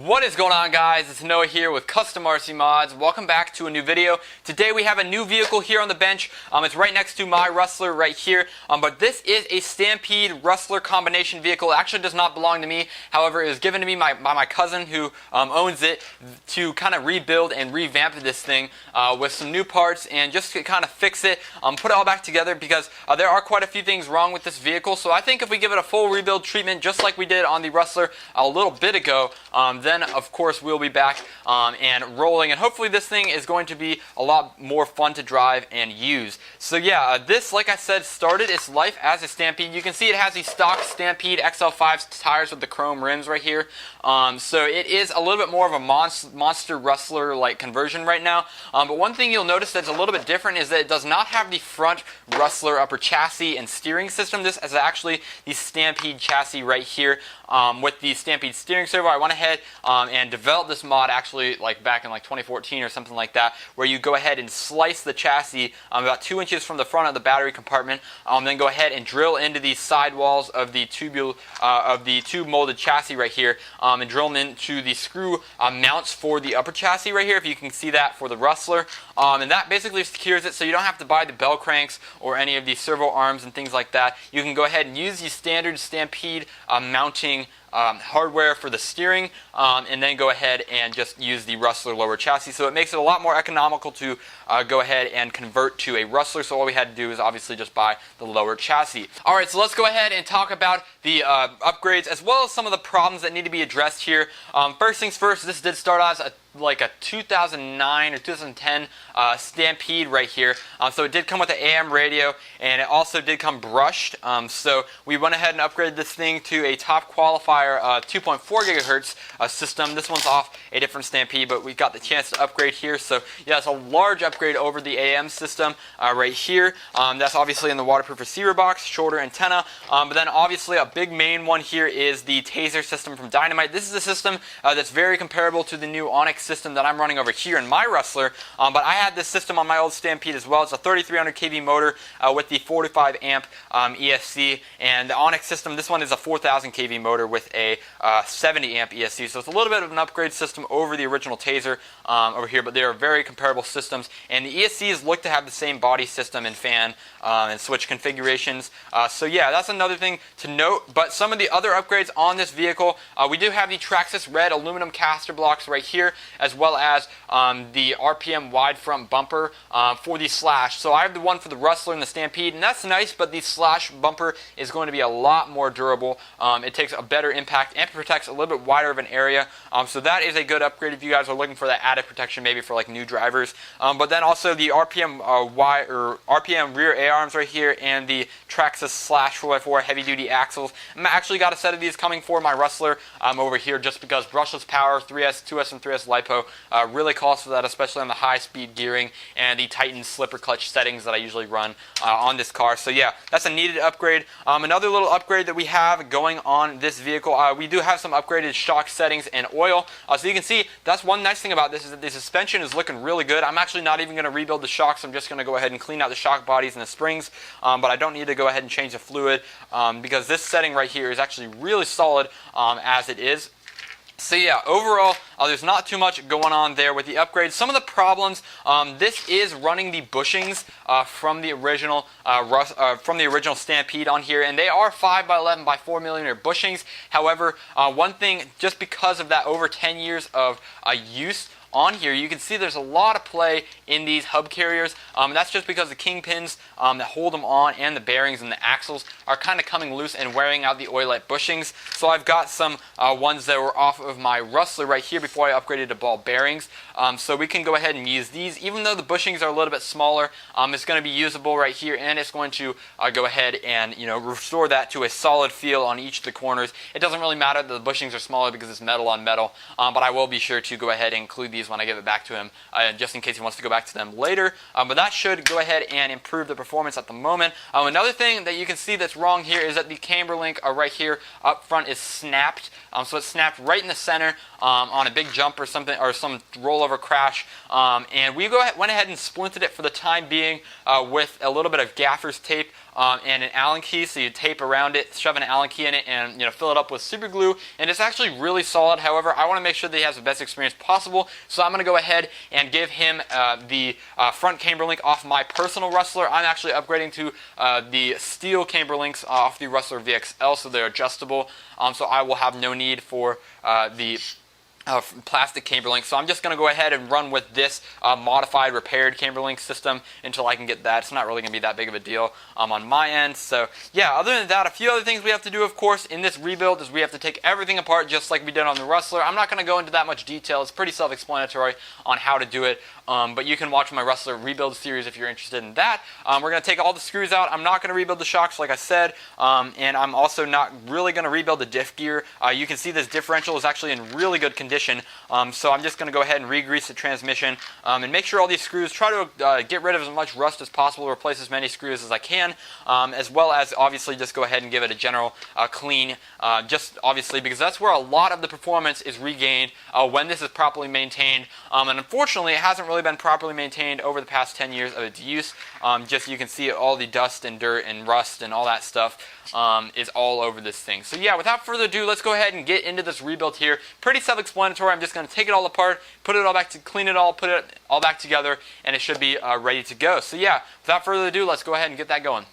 What is going on, guys? It's Noah here with Custom RC Mods. Welcome back to a new video. Today we have a new vehicle here on the bench. It's right next to my Rustler right here. But this is a Stampede Rustler combination vehicle. It actually does not belong to me. However, it was given to me by my cousin who owns it to kind of rebuild and revamp this thing with some new parts and just to kind of fix it, put it all back together because there are quite a few things wrong with this vehicle. So I think if we give it a full rebuild treatment just like we did on the Rustler a little bit ago, then of course we'll be back and rolling, and hopefully this thing is going to be a lot more fun to drive and use. So yeah, this, like I said, started its life as a Stampede. You can see it has the stock Stampede XL5 tires with the chrome rims right here. So it is a little bit more of a monster Rustler like conversion right now. But one thing you'll notice that's a little bit different is that it does not have the front Rustler upper chassis and steering system. This is actually the Stampede chassis right here with the Stampede steering servo. I went ahead and developed this mod actually back in 2014 or something like that, where you go ahead and slice the chassis about 2 inches from the front of the battery compartment, then go ahead and drill into the sidewalls of the tube molded chassis right here, and drill them into the screw mounts for the upper chassis right here, if you can see that for the Rustler. And that basically secures it so you don't have to buy the bell cranks or any of the servo arms and things like that. You can go ahead and use the standard Stampede mounting hardware for the steering, and then go ahead and just use the Rustler lower chassis. So it makes it a lot more economical to go ahead and convert to a Rustler. So all we had to do is obviously just buy the lower chassis. Alright, so let's go ahead and talk about the upgrades as well as some of the problems that need to be addressed here. First things first, this did start as a 2009 or 2010 Stampede right here. So it did come with an AM radio, and it also did come brushed. So we went ahead and upgraded this thing to a top qualifier 2.4 gigahertz system. This one's off a different Stampede, but we got the chance to upgrade here. So yeah, it's a large upgrade over the AM system right here. That's obviously in the waterproof receiver box, shorter antenna. But then obviously a big main one here is the taser system from Dynamite. This is a system that's very comparable to the new Onyx system that I'm running over here in my Rustler, but I had this system on my old Stampede as well. It's a 3300 kV motor with the 45 amp ESC, and the Onyx system, this one is a 4000 kV motor with a 70 amp ESC, so it's a little bit of an upgrade system over the original Taser over here, but they are very comparable systems, and the ESCs look to have the same body system and fan and switch configurations. So yeah, that's another thing to note. But some of the other upgrades on this vehicle, we do have the Traxxas red aluminum caster blocks right here, as well as the RPM wide front bumper for the Slash. So I have the one for the Rustler and the Stampede, and that's nice, but the Slash bumper is going to be a lot more durable. It takes a better impact and protects a little bit wider of an area. So that is a good upgrade if you guys are looking for that added protection, maybe for new drivers. But then also the RPM RPM rear A-arms right here, and the Traxxas Slash 4x4 heavy duty axles. I actually got a set of these coming for my Rustler over here, just because brushless power, 3S, 2S, and 3S LiPo really calls for that, especially on the high speed gearing and the Titan slipper clutch settings that I usually run on this car. So yeah, that's a needed upgrade. Another little upgrade that we have going on this vehicle, we do have some upgraded shock settings and oil. So you can see that's one nice thing about this, is that the suspension is looking really good. I'm actually not even going to rebuild the shocks. I'm just going to go ahead and clean out the shock bodies and the springs, but I don't need to go ahead and change the fluid because this setting right here is actually really solid as it is. So yeah, overall, there's not too much going on there with the upgrades. Some of the problems, this is running the bushings from the original Stampede on here, and they are 5x11 by 4mm bushings. However, one thing, just because of that over 10 years of use on here, you can see there's a lot of play in these hub carriers. That's just because the kingpins that hold them on and the bearings and the axles are kind of coming loose and wearing out the oilite bushings. So I've got some ones that were off of my Rustler right here before I upgraded to ball bearings. So we can go ahead and use these. Even though the bushings are a little bit smaller, it's going to be usable right here, and it's going to go ahead and restore that to a solid feel on each of the corners. It doesn't really matter that the bushings are smaller because it's metal on metal, but I will be sure to go ahead and include these when I give it back to him, just in case he wants to go back to them later. But that should go ahead and improve the performance at the moment. Another thing that you can see that's wrong here is that the camber link right here up front is snapped. So it's snapped right in the center on a big jump or something, or some rollover crash. And we went ahead and splinted it for the time being with a little bit of gaffer's tape and an Allen key. So you tape around it, shove an Allen key in it, and fill it up with super glue. And it's actually really solid. However, I want to make sure that he has the best experience possible. So I'm going to go ahead and give him the front camber link off my personal Rustler. I'm actually upgrading to the steel camber links off the Rustler VXL, so they're adjustable. So I will have no need for the plastic camber link. So I'm just going to go ahead and run with this modified, repaired camber link system until I can get that. It's not really going to be that big of a deal on my end. So yeah, other than that, a few other things we have to do, of course, in this rebuild is we have to take everything apart just like we did on the Rustler. I'm not going to go into that much detail. It's pretty self-explanatory on how to do it. But you can watch my Rustler rebuild series if you're interested in that. We're going to take all the screws out. I'm not going to rebuild the shocks like I said, and I'm also not really going to rebuild the diff gear. You can see this differential is actually in really good condition. So I'm just going to go ahead and re-grease the transmission and make sure all these screws, try to get rid of as much rust as possible, replace as many screws as I can, as well as obviously just go ahead and give it a general clean, just obviously because that's where a lot of the performance is regained when this is properly maintained. And unfortunately, it hasn't really been properly maintained over the past 10 years of its use. Just you can see all the dust and dirt and rust and all that stuff is all over this thing. So yeah, without further ado, let's go ahead and get into this rebuild here. Pretty self-explanatory. I'm just going to take it all apart, put it all back to clean it all, put it all back together, and it should be ready to go. So yeah, without further ado, let's go ahead and get that going.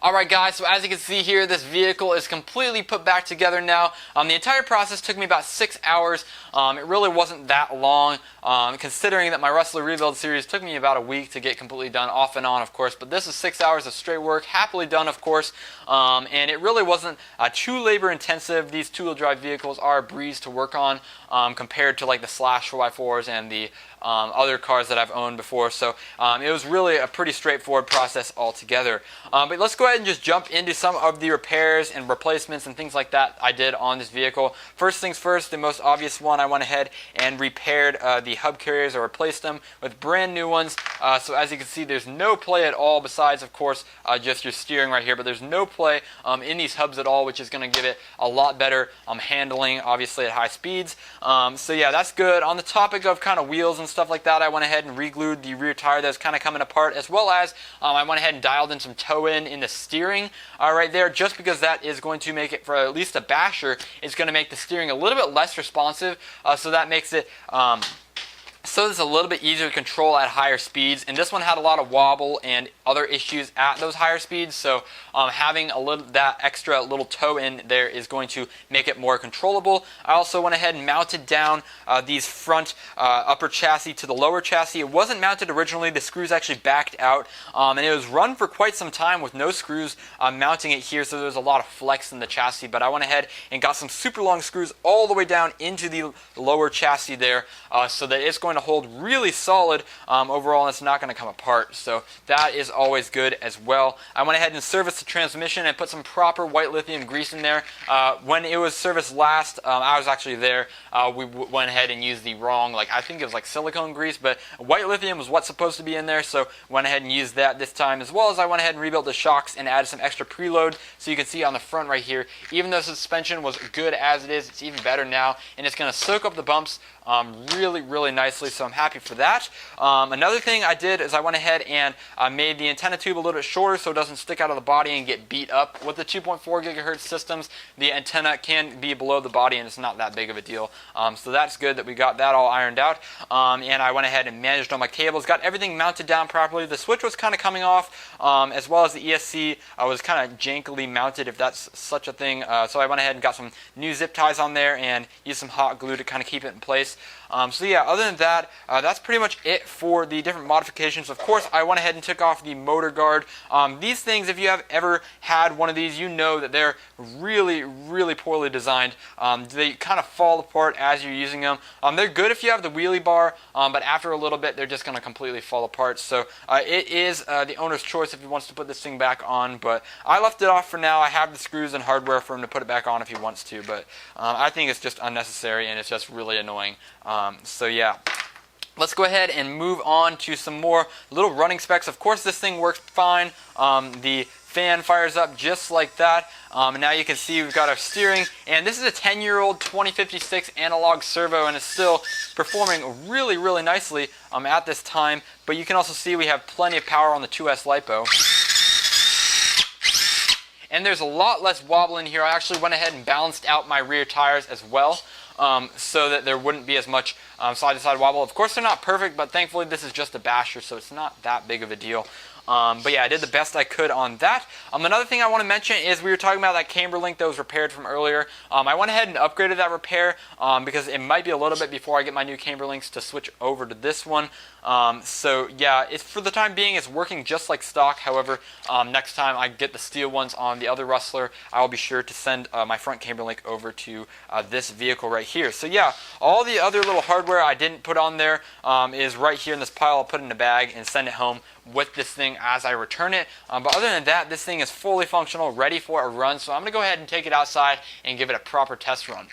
Alright guys, so as you can see here, this vehicle is completely put back together now. The entire process took me about 6 hours. It really wasn't that long, considering that my Rustler rebuild series took me about a week to get completely done, off and on of course, but this is 6 hours of straight work, happily done of course, and it really wasn't too labor intensive. These two-wheel drive vehicles are a breeze to work on compared to like the Slash 4x4s and the other cars that I've owned before, so it was really a pretty straightforward process altogether. But let's go ahead and just jump into some of the repairs and replacements and things like that I did on this vehicle. First things first, the most obvious one, I went ahead and repaired the hub carriers, or replaced them with brand new ones. So as you can see, there's no play at all besides of course just your steering right here, but there's no play in these hubs at all, which is going to give it a lot better handling, obviously at high speeds. So yeah, that's good. On the topic of kind of wheels and stuff like that, I went ahead and re-glued the rear tire that was kind of coming apart, as well as I went ahead and dialed in some toe-in the steering right there, just because that is going to make it, for at least a basher, it's going to make the steering a little bit less responsive, so that makes it so it's a little bit easier to control at higher speeds, and this one had a lot of wobble and other issues at those higher speeds, so having that extra little toe in there is going to make it more controllable. I also went ahead and mounted down these front upper chassis to the lower chassis. It wasn't mounted originally, the screws actually backed out, and it was run for quite some time with no screws mounting it here, so there was a lot of flex in the chassis, but I went ahead and got some super long screws all the way down into the lower chassis there, so that it's going going to hold really solid overall, and it's not going to come apart. So that is always good as well. I went ahead and serviced the transmission and put some proper white lithium grease in there. When it was serviced last, I was actually there. We went ahead and used the wrong, I think it was silicone grease, but white lithium was what's supposed to be in there, so went ahead and used that this time, as well as I went ahead and rebuilt the shocks and added some extra preload. So you can see on the front right here, even though the suspension was good as it is, it's even better now, and it's going to soak up the bumps really nicely, so I'm happy for that. Another thing I did is I went ahead and made the antenna tube a little bit shorter so it doesn't stick out of the body and get beat up. With the 2.4 gigahertz systems, the antenna can be below the body and it's not that big of a deal. So that's good that we got that all ironed out. And I went ahead and managed all my cables, got everything mounted down properly. The switch was kind of coming off, as well as the ESC was kind of jankily mounted, if that's such a thing. So I went ahead and got some new zip ties on there and used some hot glue to kind of keep it in place. So yeah, other than that, that's pretty much it for the different modifications. Of course, I went ahead and took off the motor guard. These things, if you have ever had one of these, you know that they're really poorly designed. They kind of fall apart as you're using them. They're good if you have the wheelie bar, but after a little bit, they're just going to completely fall apart. So it is the owner's choice if he wants to put this thing back on, but I left it off for now. I have the screws and hardware for him to put it back on if he wants to, but I think it's just unnecessary and it's just really annoying. So yeah, let's go ahead and move on to some more little running specs. Of course, this thing works fine. The fan fires up just like that. And now you can see we've got our steering, and this is a 10-year-old 2056 analog servo, and it's still performing really nicely at this time. But you can also see we have plenty of power on the 2S LiPo. And there's a lot less wobble in here. I actually went ahead and balanced out my rear tires as well, so that there wouldn't be as much side-to-side wobble. Of course, they're not perfect, but thankfully this is just a basher, so it's not that big of a deal. But yeah, I did the best I could on that. Another thing I want to mention is we were talking about that camber link that was repaired from earlier. I went ahead and upgraded that repair because it might be a little bit before I get my new camber links to switch over to this one. So yeah, for the time being, it's working just like stock. However, next time I get the steel ones on the other Rustler, I will be sure to send my front camber link over to this vehicle right here. So yeah, all the other little hardware I didn't put on there is right here in this pile. I'll put it in a bag and send it home with this thing as I return it. But other than that, this thing is fully functional, ready for a run. So I'm going to go ahead and take it outside and give it a proper test run.